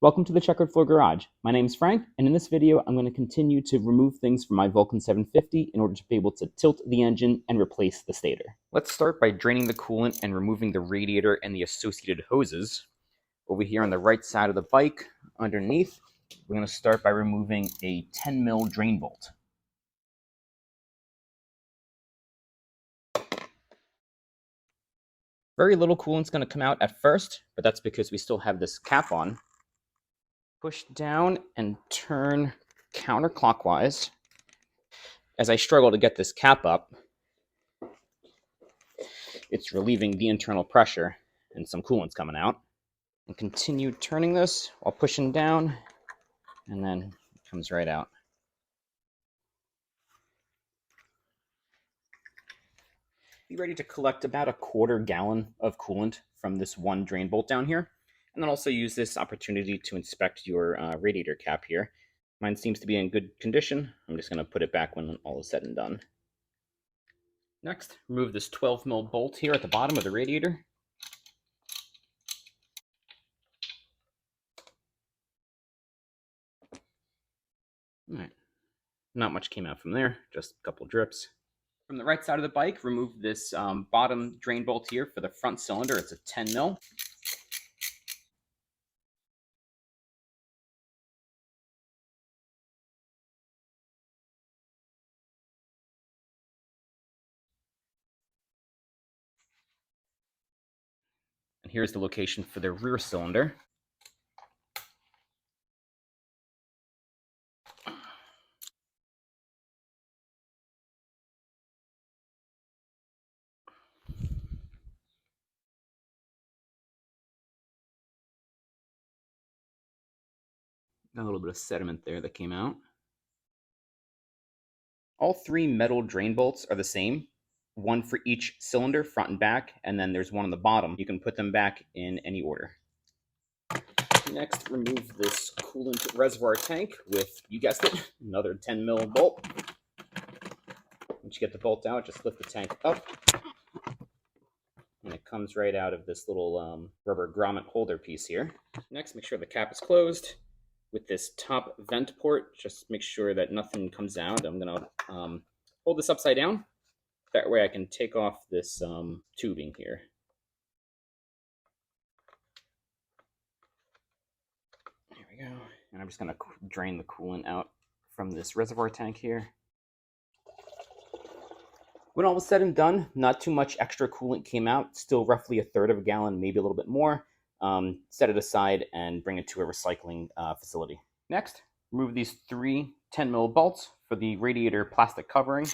Welcome to the Checkered Floor Garage. My name is Frank, and in this video, I'm going to continue to remove things from my Vulcan 750 in order to be able to tilt the engine and replace the stator. Let's start by draining the coolant and removing the radiator and the associated hoses. Over here on the right side of the bike, underneath, we're going to start by removing a 10 mil drain bolt. Very little coolant's going to come out at first, but that's because we still have this cap on. Push down and turn counterclockwise. As I struggle to get this cap up, it's relieving the internal pressure and some coolant's coming out. And continue turning this while pushing down, and then it comes right out. Be ready to collect about a quarter gallon of coolant from this one drain bolt down here. And then also use this opportunity to inspect your radiator cap here. Mine seems to be in good condition. I'm just going to put it back when all is said and done. Next, remove this 12 mil bolt here at the bottom of the radiator. All right, not much came out from there, just a couple drips. From the right side of the bike, remove this bottom drain bolt here for the front cylinder. It's a 10 mil. And here's the location for the rear cylinder. A little bit of sediment there that came out. All three metal drain bolts are the same, one for each cylinder, front and back, and then there's one on the bottom. You can put them back in any order. Next, remove this coolant reservoir tank with, you guessed it, another 10 mil bolt. Once you get the bolt out, just lift the tank up, and it comes right out of this little rubber grommet holder piece here. Next, make sure the cap is closed. With this top vent port, just make sure that nothing comes out. I'm going to hold this upside down. That way I can take off this tubing here. There we go. And I'm just going to drain the coolant out from this reservoir tank here. When all was said and done, not too much extra coolant came out. Still roughly a third of a gallon, maybe a little bit more. Set it aside and bring it to a recycling facility. Next, remove these three 10 mil bolts for the radiator plastic covering.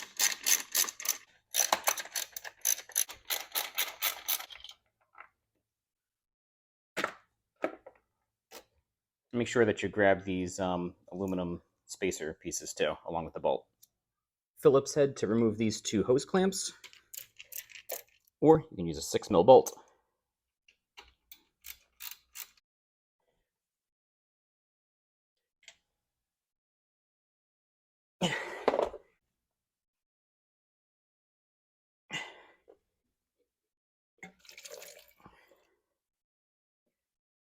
Make sure that you grab these aluminum spacer pieces too, along with the bolt. Phillips head to remove these two hose clamps, or you can use a 6 mil bolt.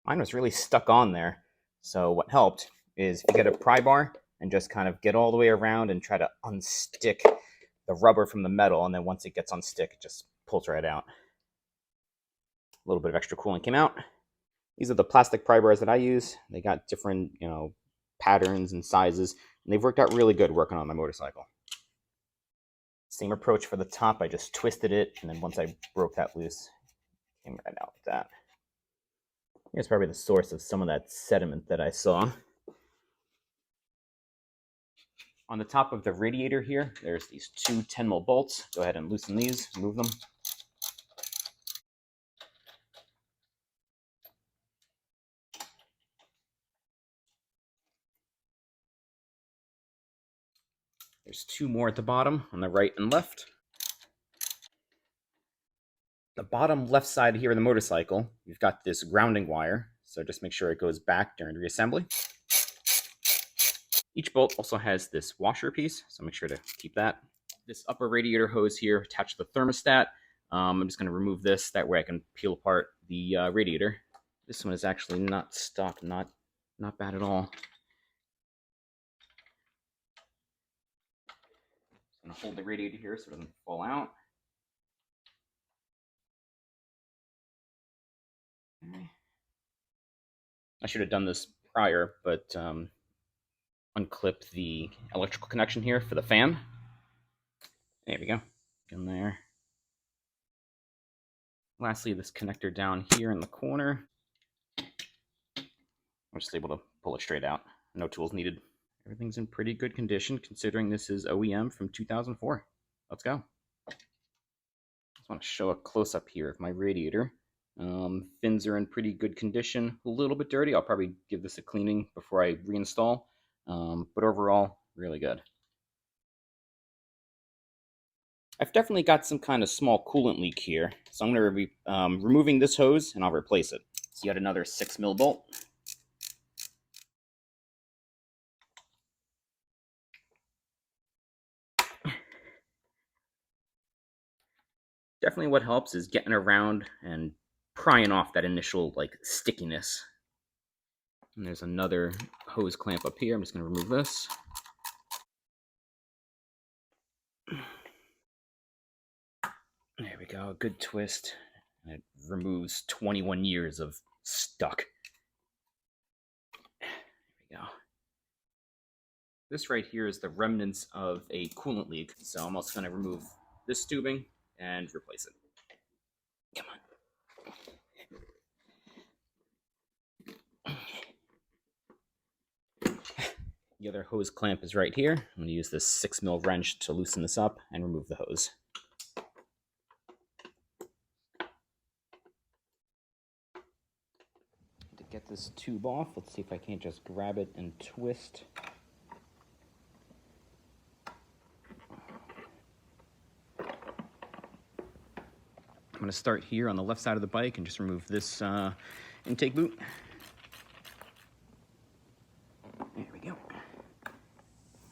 Mine was really stuck on there, so what helped is you get a pry bar and just kind of get all the way around and try to unstick the rubber from the metal, and then once it gets unstick, it just pulls right out. A little bit of extra coolant came out. These are the plastic pry bars that I use. They got different, patterns and sizes, and they've worked out really good working on my motorcycle. Same approach for the top. I just twisted it, and then once I broke that loose, it came right out like that. Here's probably the source of some of that sediment that I saw. On the top of the radiator here, there's these two 10 mil bolts. Go ahead and loosen these, move them. There's two more at the bottom on the right and left. The bottom left side here of the motorcycle, you've got this grounding wire, so just make sure it goes back during reassembly. Each bolt also has this washer piece, so make sure to keep that. This upper radiator hose here attached to the thermostat. I'm just going to remove this, that way I can peel apart the radiator. This one is actually not stock nut. Not bad at all. Just gonna hold the radiator here so it doesn't fall out. Okay. I should have done this prior, but unclip the electrical connection here for the fan. There we go. In there. Lastly, this connector down here in the corner. I'm just able to pull it straight out. No tools needed. Everything's in pretty good condition considering this is OEM from 2004. Let's go. Just want to show a close-up here of my radiator. Fins are in pretty good condition. A little bit dirty. I'll probably give this a cleaning before I reinstall. But overall, really good. I've definitely got some kind of small coolant leak here. So I'm going to be removing this hose and I'll replace it. So yet another 6mm bolt. Definitely what helps is getting around and prying off that initial stickiness. And there's another hose clamp up here. I'm just going to remove this. There we go, a good twist. It removes 21 years of stuck. There we go. This right here is the remnants of a coolant leak, so I'm also going to remove this tubing and replace it. Come on. The other hose clamp is right here. I'm going to use this 6mm wrench to loosen this up and remove the hose. To get this tube off, let's see if I can't just grab it and twist. I'm going to start here on the left side of the bike and just remove this intake boot. There we go.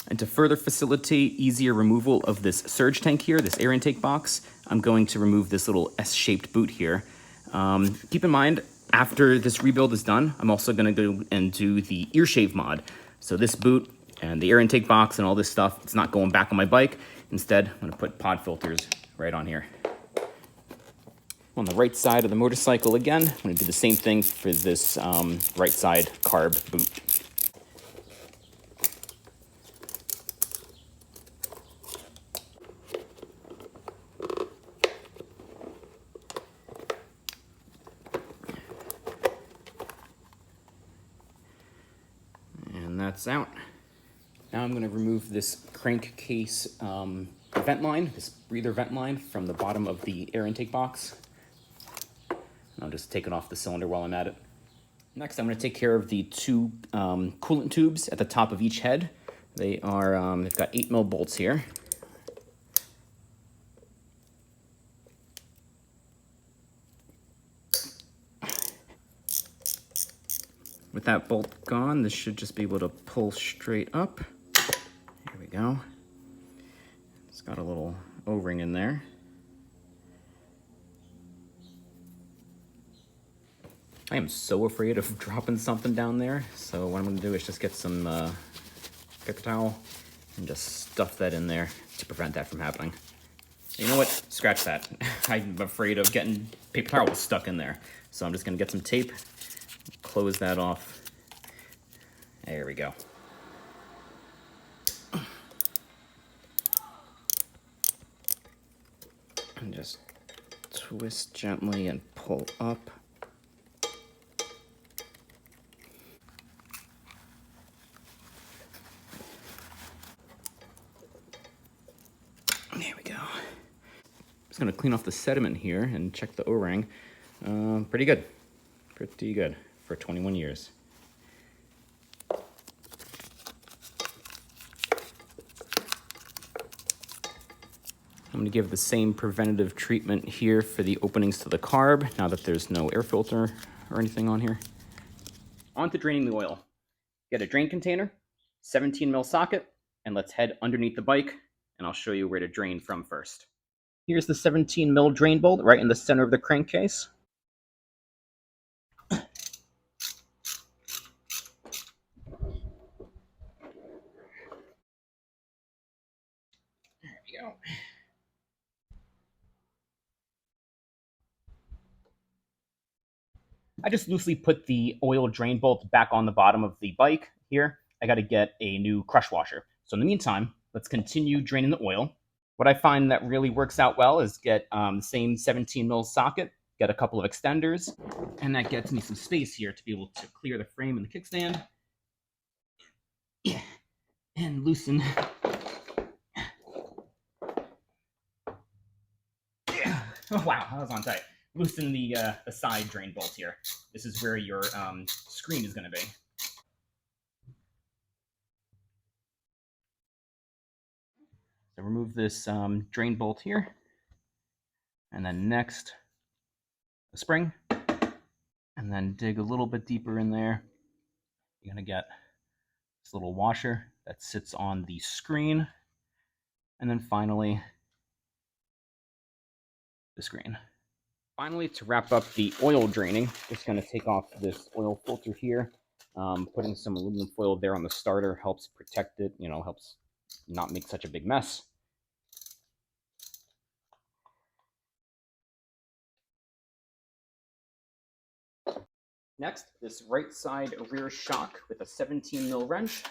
And to further facilitate easier removal of this surge tank here, this air intake box, I'm going to remove this little S-shaped boot here. Keep in mind, after this rebuild is done, I'm also going to go and do the ear shave mod. So this boot and the air intake box and all this stuff, it's not going back on my bike. Instead, I'm going to put pod filters right on here. On the right side of the motorcycle again, I'm going to do the same thing for this right side carb boot. And that's out. Now I'm going to remove this crankcase vent line, this breather vent line from the bottom of the air intake box. I'll just take it off the cylinder while I'm at it. Next, I'm going to take care of the two coolant tubes at the top of each head. They are, they've got 8mm bolts here. With that bolt gone, this should just be able to pull straight up. Here we go. It's got a little O-ring in there. I am so afraid of dropping something down there, so what I'm going to do is just get some paper towel and just stuff that in there to prevent that from happening. You know what? Scratch that. I'm afraid of getting paper towel stuck in there, so I'm just going to get some tape, close that off. There we go. And just twist gently and pull up. There we go. Just gonna clean off the sediment here and check the O-ring. Pretty good. Pretty good for 21 years. I'm going to give the same preventative treatment here for the openings to the carb, now that there's no air filter or anything on here. On to draining the oil. Get a drain container, 17mm socket, and let's head underneath the bike, and I'll show you where to drain from first. Here's the 17mm drain bolt right in the center of the crankcase. we go. I just loosely put the oil drain bolt back on the bottom of the bike here. I got to get a new crush washer. So in the meantime, let's continue draining the oil. What I find that really works out well is get the same 17 mil socket, get a couple of extenders, and that gets me some space here to be able to clear the frame and the kickstand. And loosen. Oh wow, that was on tight. Loosen the side drain bolt here. This is where your screen is going to be. So remove this drain bolt here, and then next a spring, and then dig a little bit deeper in there. You're going to get this little washer that sits on the screen, and then finally the screen. Finally, to wrap up the oil draining, just going to take off this oil filter here. Putting some aluminum foil there on the starter helps protect it, helps not make such a big mess. Next, this right side rear shock with a 17 mil wrench.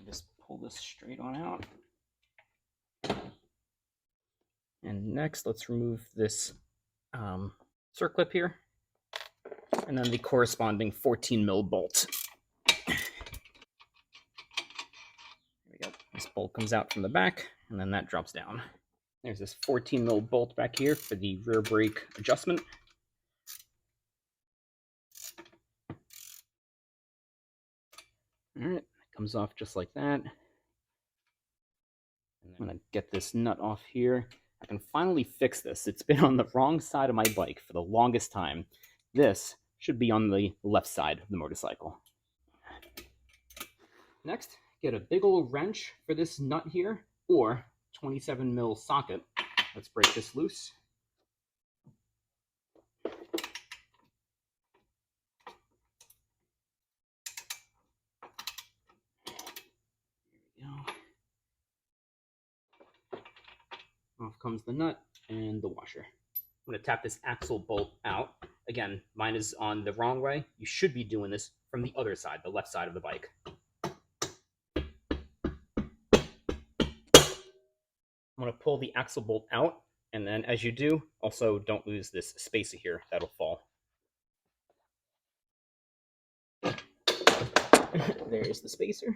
Just pull this straight on out. And next, let's remove this circlip here, and then the corresponding 14 mil bolt. There we go. This bolt comes out from the back, and then that drops down. There's this 14 mil bolt back here for the rear brake adjustment. All right, it comes off just like that. And I'm gonna get this nut off here. I can finally fix this. It's been on the wrong side of my bike for the longest time. This should be on the left side of the motorcycle. Next, get a big old wrench for this nut here, or 27 mil socket. Let's break this loose. Off comes the nut and the washer. I'm going to tap this axle bolt out. Again, mine is on the wrong way. You should be doing this from the other side, the left side of the bike. I'm going to pull the axle bolt out, and then as you do, also don't lose this spacer here. That'll fall. There's the spacer.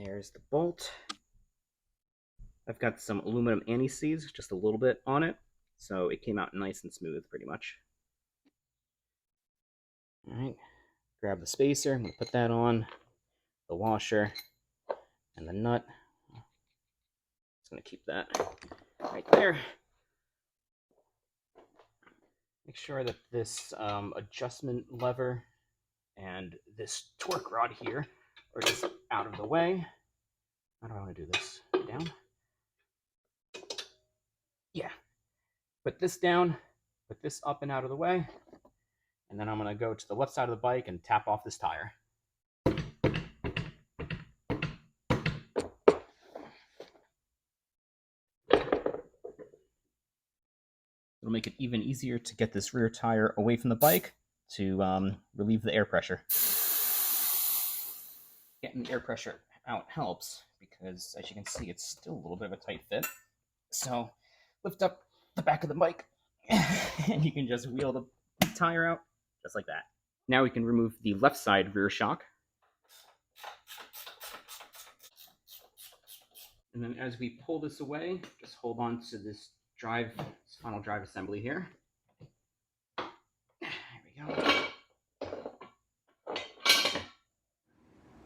There's the bolt. I've got some aluminum anti-seize, just a little bit on it, so it came out nice and smooth pretty much. All right, grab the spacer, I'm going to put that on, the washer, and the nut. Just going to keep that right there. Make sure that this adjustment lever and this torque rod here are just out of the way. How do I want to do this? Down? Yeah. Put this down, put this up and out of the way, and then I'm going to go to the left side of the bike and tap off this tire. It'll make it even easier to get this rear tire away from the bike to relieve the air pressure. Getting air pressure out helps because, as you can see, it's still a little bit of a tight fit. So lift up the back of the bike and you can just wheel the tire out just like that. Now we can remove the left side rear shock. And then as we pull this away, just hold on to this final drive assembly here. There we go.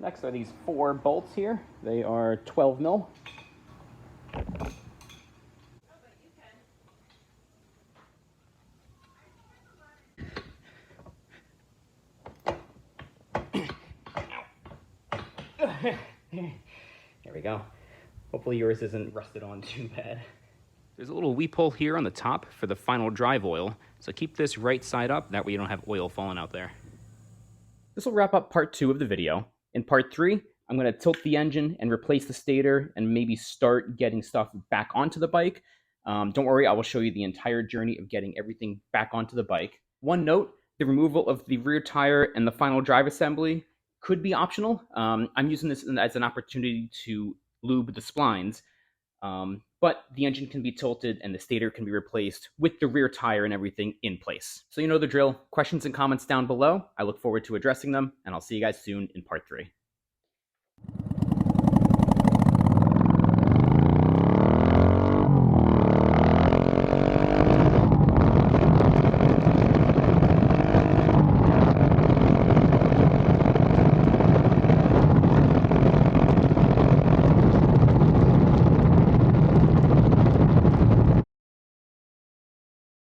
Next are these 4 bolts here. They are 12 mil. There we go. Hopefully yours isn't rusted on too bad. There's a little weep hole here on the top for the final drive oil, so keep this right side up, that way you don't have oil falling out there. This will wrap up part 2 of the video. In part 3, I'm going to tilt the engine and replace the stator and maybe start getting stuff back onto the bike. Don't worry, I will show you the entire journey of getting everything back onto the bike. One note, the removal of the rear tire and the final drive assembly could be optional. I'm using this as an opportunity to lube the splines, but the engine can be tilted and the stator can be replaced with the rear tire and everything in place. So you know the drill. Questions and comments down below. I look forward to addressing them, and I'll see you guys soon in part 3.